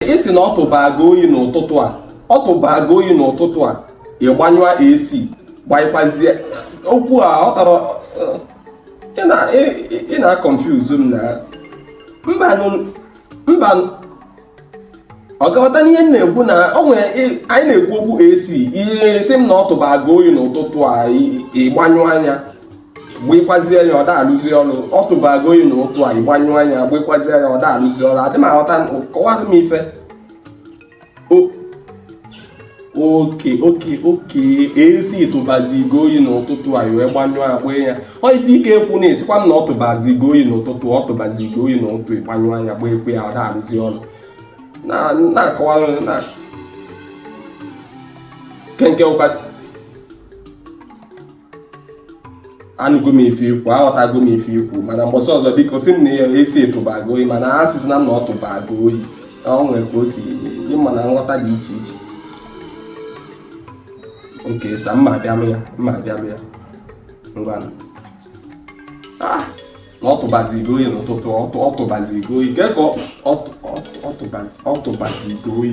isi na ọ tụbago oyi n'ụtụtụ a, ọ tụbago oyi n'ụtụtụ a, ịgbanyụọ AC gbanyekwazie okwu a ọ tọrọ ị na-confuse m na mba ọ gawata n'ihe na-ekwu na o nwere anyị na-ekwu okwu AC ihe si m na ọ tụbago oyi n'ụtụtụ a ịgbanyụ anya gbekwazie anya ọ da-alụzi ọrụ, ọ tụbago oyi n'ụtụtụ a ịgbanyụ anya gbekwazie anya ọ da-alụzi ọrụ. Adị m aghọta, kọwara m ife. oke esi tụbazigo oyi n'ụtụtụ a wee gbanyụọ agba ya. Ọ ife ike ekwu na-esikwa m na ọ tụbazigo oyi n'ụtụtụ, ọ tụbazigo oyi n'ụtụtụ ịgbanyụọ anya gba ekwe ya ọ da-alụzi ọrụ. Na-akọwara na kenke ụka anụgo m efe ikwu, aghọtago m efe ikwu, mana mbọsị ọzọ biko si m na ya esi etụbago oyi, mana a sịsị na m na ọ tụbago oyi. Ọ nwere ka o si ịma na nghọta dị iche iche. Oke, sa mma abịa ya ngwa na ọ tụbazigo oyi n'ụtụtụ, ọ tụbazigo oyi, ke ka ọ tụbazigo oyi.